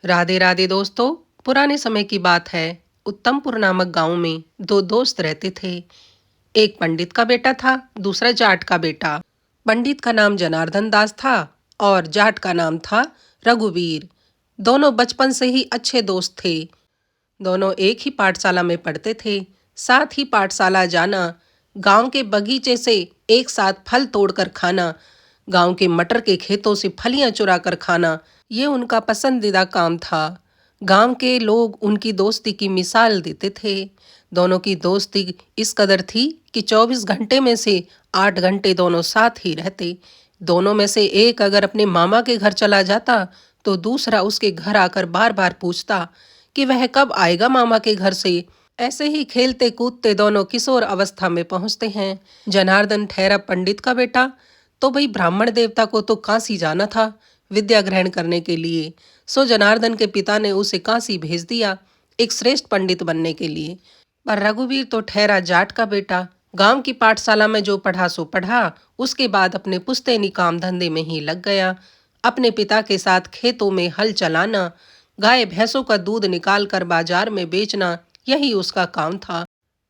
राधे राधे दोस्तों। पुराने समय की बात है। उत्तमपुर नामक गांव में दो दोस्त रहते थे। एक पंडित का बेटा था, दूसरा जाट का बेटा। पंडित का नाम जनार्दन दास था और जाट का नाम था रघुवीर। दोनों बचपन से ही अच्छे दोस्त थे। दोनों एक ही पाठशाला में पढ़ते थे। साथ ही पाठशाला जाना, गांव के बगीचे से एक साथ फल तोड़कर खाना, गांव के मटर के खेतों से फलियां चुरा कर खाना, ये उनका पसंदीदा काम था। गांव के लोग उनकी दोस्ती की मिसाल देते थे। दोनों की दोस्ती इस कदर थी कि 24 घंटे में से 8 घंटे दोनों साथ ही रहते। दोनों में से एक अगर अपने मामा के घर चला जाता तो दूसरा उसके घर आकर बार बार पूछता कि वह कब आएगा मामा के घर से। ऐसे ही खेलते कूदते दोनों किशोर अवस्था में पहुंचते हैं। जनार्दन ठहरा पंडित का बेटा, तो भाई ब्राह्मण देवता को तो काशी जाना था विद्या ग्रहण करने के लिए। सो जनार्दन के पिता ने उसे काशी भेज दिया एक श्रेष्ठ पंडित बनने के लिए। पर रघुवीर तो ठहरा जाट का बेटा। गांव की पाठशाला में जो पढ़ा सो पढ़ा, उसके बाद अपने पुश्तैनी काम धंधे में ही लग गया। अपने पिता के साथ खेतों में हल चलाना, गाय भैंसों का दूध निकाल कर बाजार में बेचना, यही उसका काम था।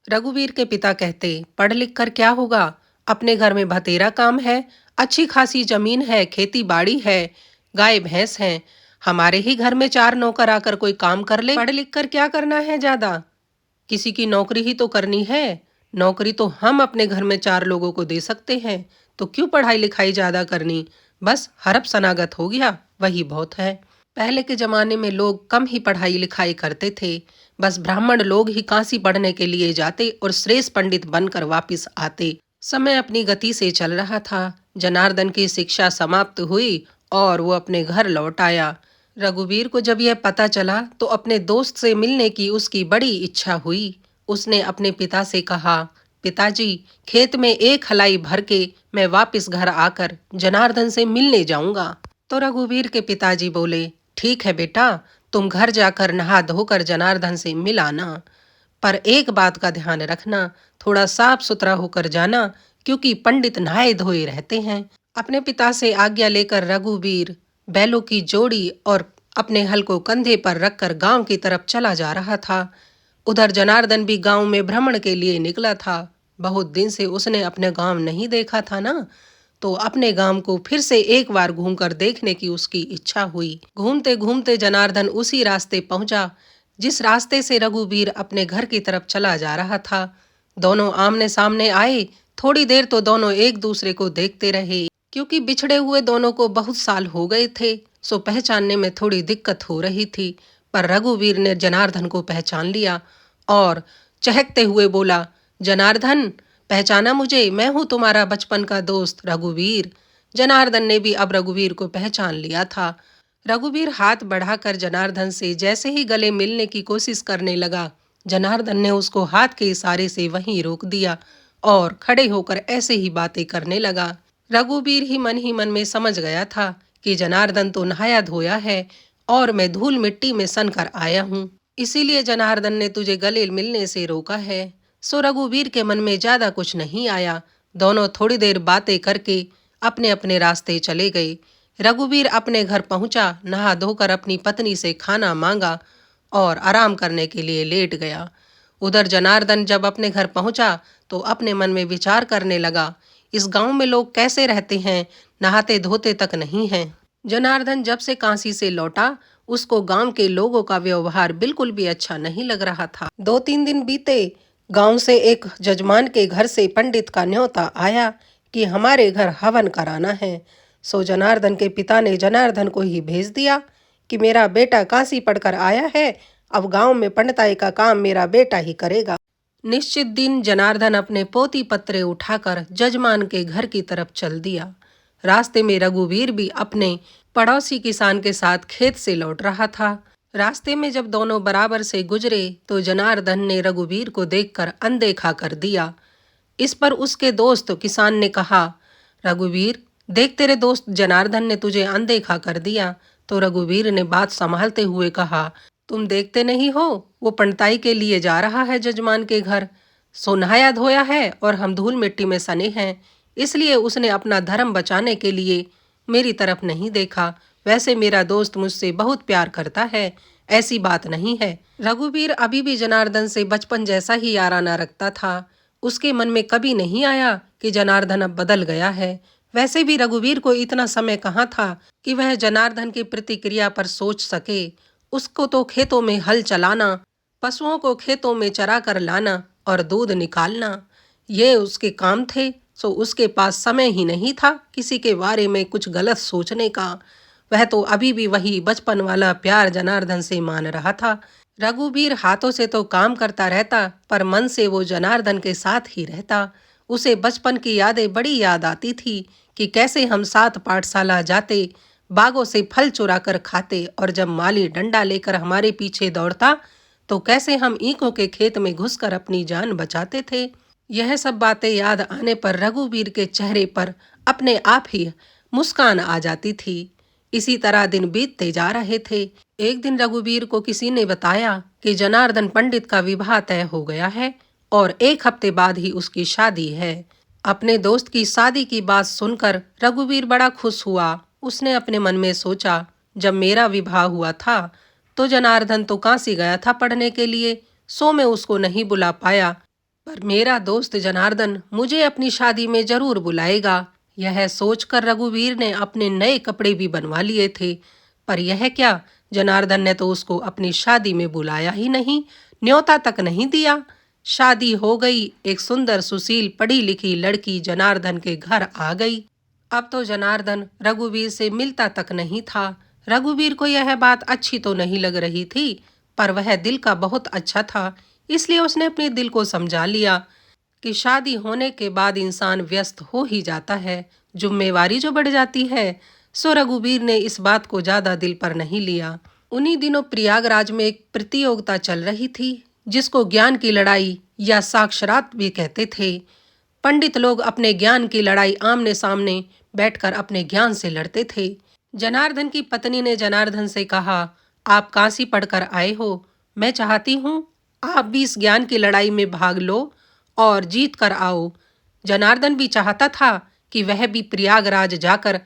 रघुवीर के पिता कहते, पढ़ लिख कर क्या होगा, अपने घर में भतेरा काम है, अच्छी खासी जमीन है, खेती बाड़ी है, गाय भैंस हैं। हमारे ही घर में 4 नौकर आकर कोई काम कर ले, पढ़ लिख कर क्या करना है ज्यादा, किसी की नौकरी ही तो करनी है। नौकरी तो हम अपने घर में 4 लोगों को दे सकते हैं, तो क्यों पढ़ाई लिखाई ज्यादा करनी। बस हरप सनागत हो गया, वही बहुत है। पहले के जमाने में लोग कम ही पढ़ाई लिखाई करते थे। बस ब्राह्मण लोग ही काशी पढ़ने के लिए जाते और श्रेष्ठ पंडित बनकर वापिस आते। समय अपनी गति से चल रहा था। जनार्दन की शिक्षा समाप्त हुई और वो अपने घर लौट आया। रघुवीर को जब यह पता चला तो अपने दोस्त से मिलने की उसकी बड़ी इच्छा हुई। उसने अपने पिता से कहा, पिताजी, खेत में एक हलाई भर के मैं वापस घर आकर जनार्दन से मिलने जाऊंगा। तो रघुवीर के पिताजी बोले, ठीक है बेटा, तुम घर जाकर नहा धोकर जनार्दन से मिल आना, पर एक बात का ध्यान रखना, थोड़ा साफ सुथरा होकर जाना, क्योंकि पंडित नहाए धोए रहते हैं। अपने पिता से आज्ञा लेकर रघुवीर बैलों की जोड़ी और अपने हल को कंधे पर रखकर गांव की तरफ चला जा रहा था। उधर जनार्दन भी गांव में भ्रमण के लिए निकला था। बहुत दिन से उसने अपने गांव नहीं देखा था ना, तो अपने गांव को फिर से एक बार घूमकर देखने की उसकी इच्छा हुई। घूमते घूमते जनार्दन उसी रास्ते पहुंचा जिस रास्ते से रघुवीर अपने घर की तरफ चला जा रहा था। दोनों आमने सामने आए। थोड़ी देर तो दोनों एक दूसरे को देखते रहे, क्योंकि बिछड़े हुए दोनों को बहुत साल हो गए थे, सो पहचानने में थोड़ी दिक्कत हो रही थी। पर रघुवीर ने जनार्दन को पहचान लिया और चहकते हुए बोला, जनार्दन, पहचाना मुझे? मैं हूं तुम्हारा बचपन का दोस्त रघुवीर। जनार्दन ने भी अब रघुवीर को पहचान लिया था। रघुवीर हाथ बढ़ाकर जनार्दन से जैसे ही गले मिलने की कोशिश करने लगा, जनार्दन ने उसको हाथ के इशारे से वहीं रोक दिया और खड़े होकर ऐसे ही बातें करने लगा। रघुवीर ही मन में समझ गया था कि जनार्दन तो नहाया धोया है और मैं धूल मिट्टी में सन कर आया हूँ, इसीलिए जनार्दन ने तुझे गले मिलने से रोका है। सो रघुवीर के मन में ज्यादा कुछ नहीं आया। दोनों थोड़ी देर बातें करके अपने अपने रास्ते चले गए। रघुवीर अपने घर पहुंचा, नहा धोकर अपनी पत्नी से खाना मांगा और आराम करने के लिए लेट गया। उधर जनार्दन जब अपने घर पहुंचा तो अपने मन में विचार करने लगा, इस गांव में लोग कैसे रहते हैं, नहाते धोते तक नहीं हैं। जनार्दन जब से काशी से लौटा, उसको गांव के लोगों का व्यवहार बिल्कुल भी अच्छा नहीं लग रहा था। 2-3 दिन बीते, गांव से एक जजमान के घर से पंडित का न्योता आया कि हमारे घर हवन कराना है। सो जनार्दन के पिता ने जनार्दन को ही भेज दिया कि मेरा बेटा काशी पढ़कर आया है, अब गांव में पंडिताई का काम मेरा बेटा ही करेगा। निश्चित दिन जनार्दन अपने पोती पत्रे उठाकर जजमान के घर की तरफ चल दिया। रास्ते में रघुवीर भी अपने पड़ोसी किसान के साथ खेत से लौट रहा था। रास्ते में जब दोनों बराबर से गुजरे तो जनार्दन ने रघुवीर को देखकर अनदेखा कर दिया। इस पर उसके दोस्त किसान ने कहा, रघुवीर, देख तेरे दोस्त जनार्दन ने तुझे अनदेखा कर दिया। तो रघुवीर ने बात संभालते हुए कहा, तुम देखते नहीं हो, वो पंडिताई के लिए जा रहा है जजमान के घर। सो नहाया धोया है और हम धूल मिट्टी में सने हैं, इसलिए उसने अपना धर्म बचाने के लिए मेरी तरफ नहीं देखा, वैसे मेरा दोस्त मुझसे बहुत प्यार करता है, ऐसी बात नहीं है। रघुवीर अभी भी जनार्दन से बचपन जैसा ही याराना रखता था। उसके मन में कभी नहीं आया कि जनार्दन अब बदल गया है। वैसे भी रघुवीर को इतना समय कहाँ था कि वह जनार्दन की प्रतिक्रिया पर सोच सके। उसको तो खेतों में हल चलाना, पशुओं को खेतों में चरा कर लाना और दूध निकालना, ये उसके काम थे। सो उसके पास समय ही नहीं था किसी के बारे में कुछ गलत सोचने का। वह तो अभी भी वही बचपन वाला प्यार जनार्दन से मान रहा था। रघुवीर हाथों से तो काम करता रहता, पर मन से वो जनार्दन के साथ ही रहता। उसे बचपन की यादें बड़ी याद आती थी कि कैसे हम साथ पाठशाला जाते, बागों से फल चुरा कर खाते, और जब माली डंडा लेकर हमारे पीछे दौड़ता तो कैसे हम ईंखों के खेत में घुसकर अपनी जान बचाते थे। यह सब बातें याद आने पर रघुवीर के चेहरे पर अपने आप ही मुस्कान आ जाती थी। इसी तरह दिन बीतते जा रहे थे। एक दिन रघुवीर को किसी ने बताया कि जनार्दन पंडित का विवाह तय हो गया है और 1 हफ्ते बाद ही उसकी शादी है। अपने दोस्त की शादी की बात सुनकर रघुवीर बड़ा खुश हुआ। उसने अपने मन में सोचा, जब मेरा विवाह हुआ था तो जनार्दन तो काशी गया था पढ़ने के लिए, सो मैं उसको नहीं बुला पाया, पर मेरा दोस्त जनार्दन मुझे अपनी शादी में जरूर बुलाएगा। यह सोचकर रघुवीर ने अपने नए कपड़े भी बनवा लिए थे। पर यह क्या, जनार्दन ने तो उसको अपनी शादी में बुलाया ही नहीं, न्योता तक नहीं दिया। शादी हो गई। एक सुंदर सुशील पढ़ी लिखी लड़की जनार्दन के घर आ गई। अब तो जनार्दन रघुवीर से मिलता तक नहीं था। रघुवीर को यह बात अच्छी तो नहीं लग रही थी, पर वह दिल का बहुत अच्छा था, इसलिए उसने अपने दिल को समझा लिया कि शादी होने के बाद इंसान व्यस्त हो ही जाता है, जिम्मेवारी जो बढ़ जाती है। सो रघुवीर ने इस बात को ज्यादा दिल पर नहीं लिया। उन्हीं दिनों प्रयागराज में एक प्रतियोगिता चल रही थी, जिसको ज्ञान की लड़ाई या साक्षरात भी कहते थे। पंडित लोग अपने ज्ञान की लड़ाई आमने सामने बैठकर अपने ज्ञान से लड़ते थे। जनार्दन की पत्नी ने जनार्दन से कहा, आप काशी पढ़कर आए हो, मैं चाहती हूँ आप भी इस ज्ञान की लड़ाई में भाग लो और जीत कर आओ। जनार्दन भी चाहता था कि वह भी प्रयागराज जाकर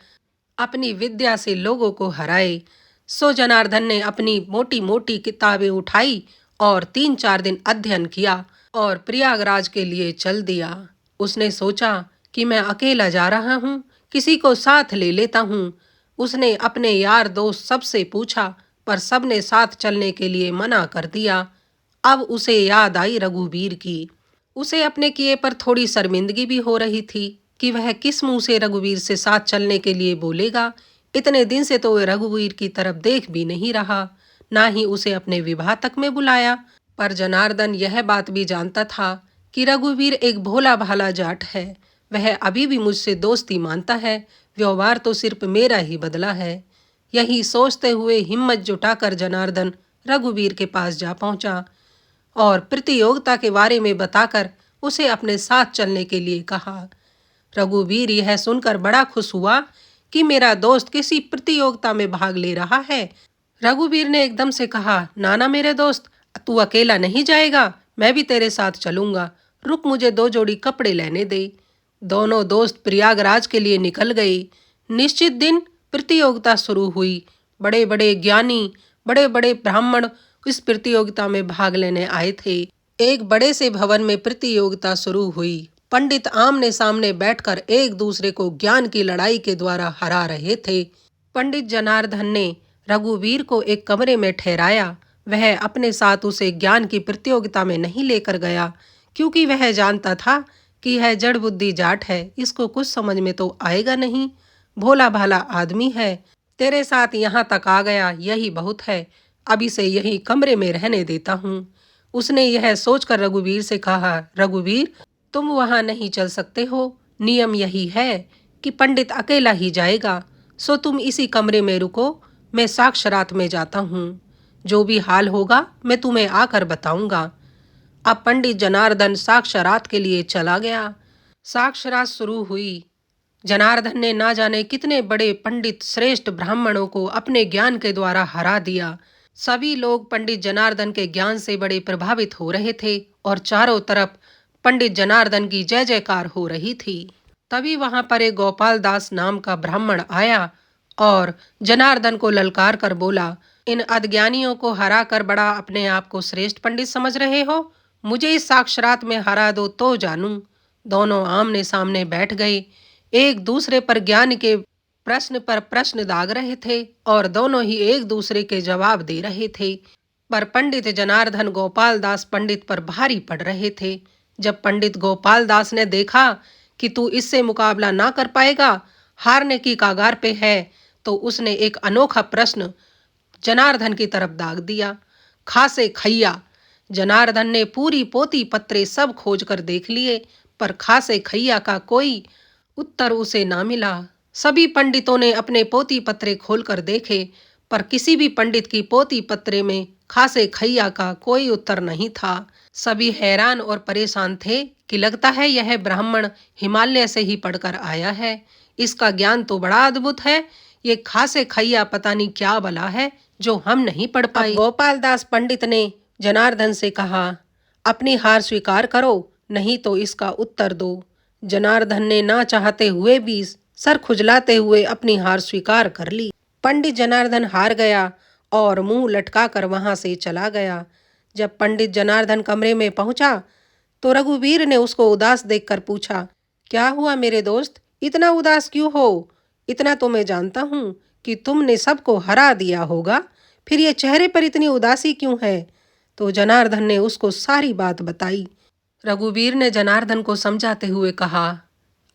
अपनी विद्या से लोगों को हराए। सो जनार्दन ने अपनी मोटी मोटी किताबें उठाई और 3-4 दिन अध्ययन किया और प्रयागराज के लिए चल दिया। उसने सोचा कि मैं अकेला जा रहा हूँ, किसी को साथ ले लेता हूँ। उसने अपने यार दोस्त सबसे पूछा, पर सबने साथ चलने के लिए मना कर दिया। अब उसे याद आई रघुवीर की। उसे अपने किए पर थोड़ी शर्मिंदगी भी हो रही थी कि वह किस मुंह से रघुवीर से साथ चलने के लिए बोलेगा। इतने दिन से तो वह रघुवीर की तरफ देख भी नहीं रहा, ना ही उसे अपने विवाह तक में बुलाया। पर जनार्दन यह बात भी जानता था कि रघुवीर एक भोला भाला जाट है। वह अभी भी मुझसे दोस्ती मानता है, व्यवहार तो सिर्फ मेरा ही बदला है। यही सोचते हुए हिम्मत जुटाकर जनार्दन रघुवीर के पास जा पहुंचा और प्रतियोगिता के बारे में बताकर उसे अपने साथ चलने के लिए कहा। रघुवीर यह सुनकर बड़ा खुश हुआ कि मेरा दोस्त किसी प्रतियोगिता में भाग ले रहा है। रघुवीर ने एकदम से कहा, नाना मेरे दोस्त, तू अकेला नहीं जाएगा, मैं भी तेरे साथ चलूंगा। रुक, मुझे 2 जोड़ी कपड़े लेने दे। दोनों दोस्त प्रयागराज के लिए निकल गए। निश्चित दिन प्रतियोगिता शुरू हुई। बड़े बड़े ज्ञानी, बड़े बड़े ब्राह्मण इस प्रतियोगिता में भाग लेने आए थे। एक बड़े से भवन में प्रतियोगिता शुरू हुई। पंडित आमने सामने बैठकर एक दूसरे को ज्ञान की लड़ाई के द्वारा हरा रहे थे। पंडित जनार्दन ने रघुवीर को एक कमरे में ठहराया। वह अपने साथ उसे ज्ञान की प्रतियोगिता में नहीं लेकर गया, क्योंकि वह जानता था कि यह जड़ बुद्धि जाट है, इसको कुछ समझ में तो आएगा नहीं। भोला भाला आदमी है, तेरे साथ यहाँ तक आ गया, यही बहुत है। अब इसे यही कमरे में रहने देता हूँ। उसने यह सोचकर रघुवीर से कहा, रघुवीर, तुम वहां नहीं चल सकते हो। नियम यही है कि पंडित अकेला ही जाएगा, सो तुम इसी कमरे में रुको। मैं साक्षरात में जाता हूँ। जो भी हाल होगा मैं तुम्हें आकर बताऊंगा। अब पंडित जनार्दन साक्षरात के लिए चला गया। साक्षरात शुरू हुई। जनार्दन ने ना जाने कितने बड़े पंडित श्रेष्ठ ब्राह्मणों को अपने ज्ञान के द्वारा हरा दिया। सभी लोग पंडित जनार्दन के ज्ञान से बड़े प्रभावित हो रहे थे और चारों तरफ पंडित जनार्दन की जय जयकार हो रही थी। तभी वहां पर एक गोपाल दास नाम का ब्राह्मण आया और जनार्दन को ललकार कर बोला, इन अज्ञानियों को हरा कर बड़ा अपने आप को श्रेष्ठ पंडित समझ रहे हो? मुझे इस साक्षात में हरा दो तो जानूं। दोनों आमने सामने बैठ गए, एक दूसरे पर ज्ञान के प्रश्न पर प्रश्न दाग रहे थे और दोनों ही एक दूसरे के जवाब दे रहे थे। पर पंडित जनार्दन गोपाल दास पंडित पर भारी पड़ रहे थे। जब पंडित गोपाल दास ने देखा कि तू इससे मुकाबला ना कर पाएगा, हारने की कागार पे है, तो उसने एक अनोखा प्रश्न जनार्दन की तरफ दाग दिया। खासे खैया। जनार्दन ने पूरी पोती पत्रे सब खोज कर देख लिए, पर खासे खैया का कोई उत्तर उसे ना मिला। सभी पंडितों ने अपने पोती पत्रे खोलकर देखे, पर किसी भी पंडित की पोती पत्रे में खासे खैया का कोई उत्तर नहीं था। सभी हैरान और परेशान थे कि लगता है यह ब्राह्मण हिमालय से ही पढ़कर आया है। इसका ज्ञान तो बड़ा अद्भुत है। ये खासे खैया पता नहीं क्या बला है जो हम नहीं पढ़ पाए। गोपाल दास पंडित ने जनार्दन से कहा, अपनी हार स्वीकार करो, नहीं तो इसका उत्तर दो। जनार्दन ने ना चाहते हुए भी सर खुजलाते हुए अपनी हार स्वीकार कर ली। पंडित जनार्दन हार गया और मुंह लटका कर वहां से चला गया। जब पंडित जनार्दन कमरे में पहुंचा तो रघुवीर ने उसको उदास देखकर पूछा, क्या हुआ मेरे दोस्त, इतना उदास क्यों हो? इतना तो मैं जानता हूँ कि तुमने सबको हरा दिया होगा, फिर ये चेहरे पर इतनी उदासी क्यों है? तो जनार्दन ने उसको सारी बात बताई। रघुवीर ने जनार्दन को समझाते हुए कहा,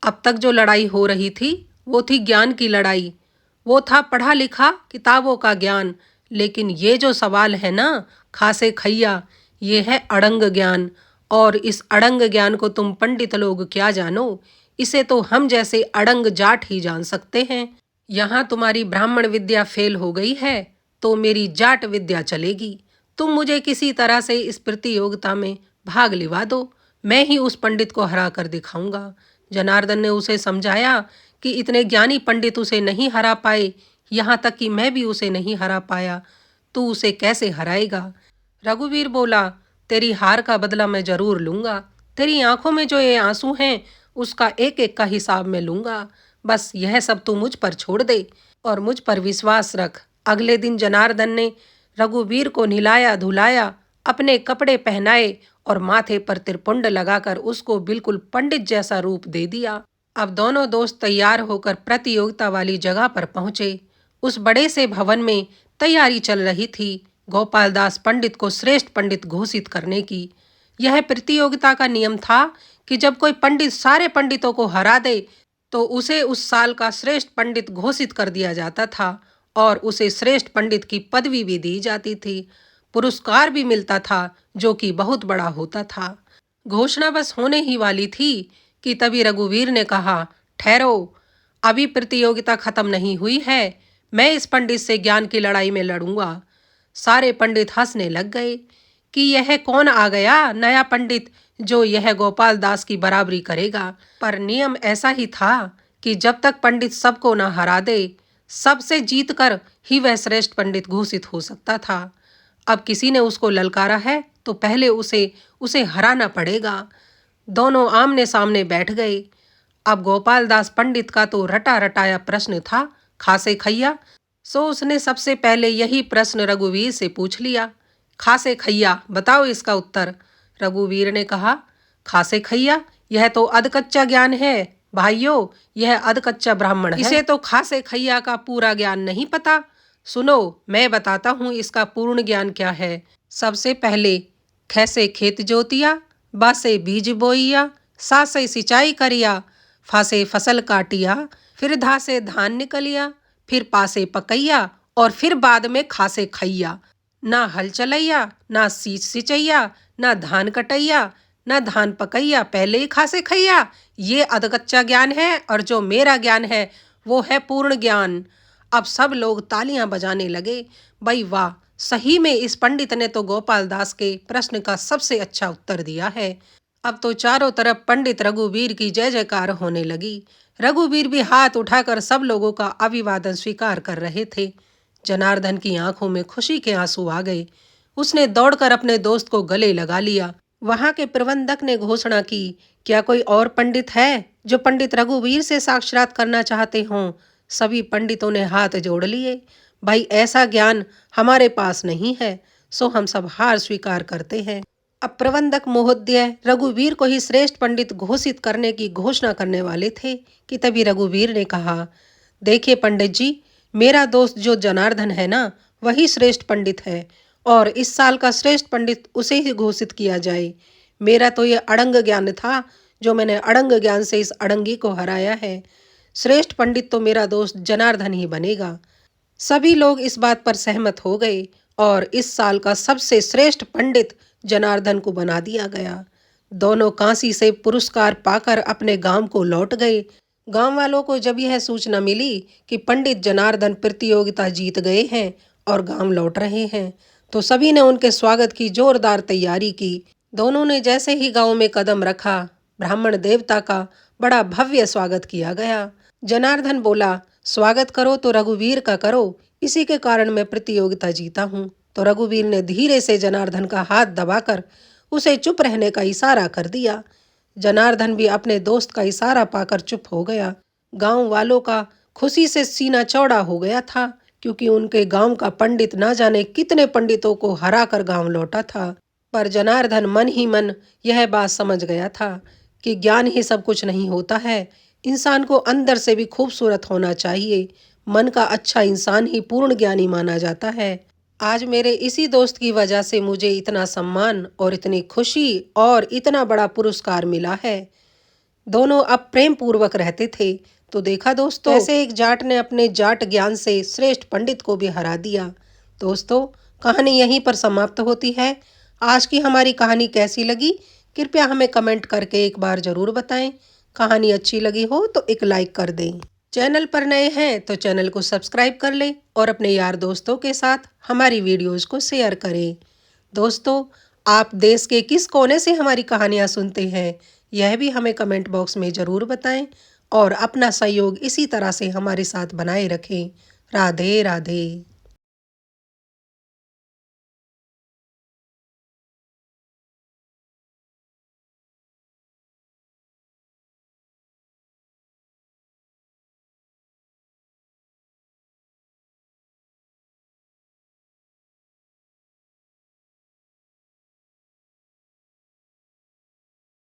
अब तक जो लड़ाई हो रही थी वो थी ज्ञान की लड़ाई, वो था पढ़ा लिखा किताबों का ज्ञान। लेकिन ये जो सवाल है ना खासे खैया, ये है अड़ंग ज्ञान। और इस अड़ंग ज्ञान को तुम पंडित लोग क्या जानो, इसे तो हम जैसे अड़ंग जाट ही जान सकते हैं। यहाँ तुम्हारी ब्राह्मण विद्या फेल हो गई है तो मेरी जाट विद्या चलेगी। तुम मुझे किसी तरह से इस प्रतियोगिता में भाग लिवा दो, मैं ही उस पंडित को हरा कर दिखाऊंगा। जनार्दन ने उसे समझाया कि इतने ज्ञानी पंडित उसे नहीं हरा पाए, यहाँ तक कि मैं भी उसे नहीं हरा पाया, तू उसे कैसे हराएगा? रघुवीर बोला, तेरी हार का बदला मैं जरूर लूंगा। तेरी आंखों में जो ये आंसू हैं उसका एक एक का हिसाब मैं लूंगा। बस यह सब तू मुझ पर छोड़ दे और मुझ पर विश्वास रख। अगले दिन जनार्दन ने रघुवीर को नहलाया धुलाया, अपने कपड़े पहनाए और माथे पर त्रिपुंड लगाकर उसको बिल्कुल पंडित जैसा रूप दे दिया। अब दोनों दोस्त तैयार होकर प्रतियोगिता वाली जगह पर पहुंचे। उस बड़े से भवन में तैयारी चल रही थी गोपाल दास पंडित को श्रेष्ठ पंडित घोषित करने की। यह प्रतियोगिता का नियम था कि जब कोई पंडित सारे पंडितों को हरा दे तो उसे उस साल का श्रेष्ठ पंडित घोषित कर दिया जाता था और उसे श्रेष्ठ पंडित की पदवी भी दी जाती थी। पुरस्कार भी मिलता था जो कि बहुत बड़ा होता था। घोषणा बस होने ही वाली थी कि तभी रघुवीर ने कहा, ठहरो, अभी प्रतियोगिता खत्म नहीं हुई है, मैं इस पंडित से ज्ञान की लड़ाई में लड़ूंगा। सारे पंडित हंसने लग गए कि यह कौन आ गया नया पंडित जो यह गोपाल दास की बराबरी करेगा। पर नियम ऐसा ही था कि जब तक पंडित सबको न हरा दे, सबसे जीत कर ही वह श्रेष्ठ पंडित घोषित हो सकता था। अब किसी ने उसको ललकारा है तो पहले उसे हराना पड़ेगा। दोनों आमने सामने बैठ गए। अब गोपाल दास पंडित का तो रटा रटाया प्रश्न था, खासे खैया। सो उसने सबसे पहले यही प्रश्न रघुवीर से पूछ लिया, खासे खैया बताओ इसका उत्तर। रघुवीर ने कहा, खासे खैया, यह तो अधकच्चा ज्ञान है भाइयों, यह अधकच्चा ब्राह्मण है, इसे तो खासे खैया का पूरा ज्ञान नहीं पता। सुनो, मैं बताता हूँ इसका पूर्ण ज्ञान क्या है। सबसे पहले खैसे खेत जोतिया, बासे बीज बोइया, सासे सिंचाई करिया, फासे फसल काटिया, फिर धासे धान निकलिया, फिर पासे पकैया और फिर बाद में खासे खैया। ना हल चलैया, ना सींच सिंचैया, ना धान कटैया, ना धान पकैया, पहले ही खासे खैया। ये अधकच्चा ज्ञान है और जो मेरा ज्ञान है वो है पूर्ण ज्ञान। अब सब लोग तालियां बजाने लगे। भाई वाह, सही में इस पंडित ने तो गोपाल दास के प्रश्न का सबसे अच्छा उत्तर दिया है। अब तो चारों तरफ पंडित रघुवीर की जय जयकार होने लगी। रघुवीर भी हाथ उठाकर सब लोगों का अभिवादन स्वीकार कर रहे थे। जनार्दन की आंखों में खुशी के आंसू आ गए। उसने दौड़कर अपने दोस्त को गले लगा लिया। वहां के प्रबंधक ने घोषणा की, क्या कोई और पंडित है जो पंडित रघुवीर से साक्षात करना चाहते हों? सभी पंडितों ने हाथ जोड़ लिए। भाई ऐसा ज्ञान हमारे पास नहीं है, सो हम सब हार स्वीकार करते हैं। अब प्रबंधक महोदय रघुवीर को ही श्रेष्ठ पंडित घोषित करने की घोषणा करने वाले थे कि तभी रघुवीर ने कहा, देखिए पंडित जी, मेरा दोस्त जो जनार्दन है ना, वही श्रेष्ठ पंडित है और इस साल का श्रेष्ठ पंडित उसे ही घोषित किया जाए। मेरा तो ये अड़ंग ज्ञान था, जो मैंने अड़ंग ज्ञान से इस अड़ंगी को हराया है। श्रेष्ठ पंडित तो मेरा दोस्त जनार्दन ही बनेगा। सभी लोग इस बात पर सहमत हो गए और इस साल का सबसे श्रेष्ठ पंडित जनार्दन को बना दिया गया। दोनों काशी से पुरस्कार पाकर अपने गांव को लौट गए। गांव वालों को जब यह सूचना मिली कि पंडित जनार्दन प्रतियोगिता जीत गए हैं और गांव लौट रहे हैं, तो सभी ने उनके स्वागत की जोरदार तैयारी की। दोनों ने जैसे ही गांव में कदम रखा, ब्राह्मण देवता का बड़ा भव्य स्वागत किया गया। जनार्दन बोला, स्वागत करो तो रघुवीर का करो, इसी के कारण मैं प्रतियोगिता जीता हूँ। तो रघुवीर ने धीरे से जनार्दन का हाथ दबाकर उसे चुप रहने का इशारा कर दिया। जनार्दन भी अपने दोस्त का इशारा पाकर चुप हो गया। गांव वालों का खुशी से सीना चौड़ा हो गया था, क्योंकि उनके गांव का पंडित ना जाने कितने पंडितों को हराकर गांव लौटा था। पर जनार्दन मन ही मन यह बात समझ गया था कि ज्ञान ही सब कुछ नहीं होता है। इंसान को अंदर से भी खूबसूरत होना चाहिए। मन का अच्छा इंसान ही पूर्ण ज्ञानी माना जाता है। आज मेरे इसी दोस्त की वजह से मुझे इतना सम्मान और इतनी खुशी और इतना बड़ा पुरस्कार मिला है। दोनों अब प्रेम पूर्वक रहते थे। तो देखा दोस्तों, ऐसे एक जाट ने अपने जाट ज्ञान से श्रेष्ठ पंडित को भी हरा दिया। दोस्तों, कहानी यहीं पर समाप्त होती है। आज की हमारी कहानी कैसी लगी, कृपया हमें कमेंट करके एक बार जरूर बताएं। कहानी अच्छी लगी हो तो एक लाइक कर दें। चैनल पर नए हैं तो चैनल को सब्सक्राइब कर लें और अपने यार दोस्तों के साथ हमारी वीडियोस को शेयर करें। दोस्तों, आप देश के किस कोने से हमारी कहानियाँ सुनते हैं, यह भी हमें कमेंट बॉक्स में ज़रूर बताएं और अपना सहयोग इसी तरह से हमारे साथ बनाए रखें। राधे राधे।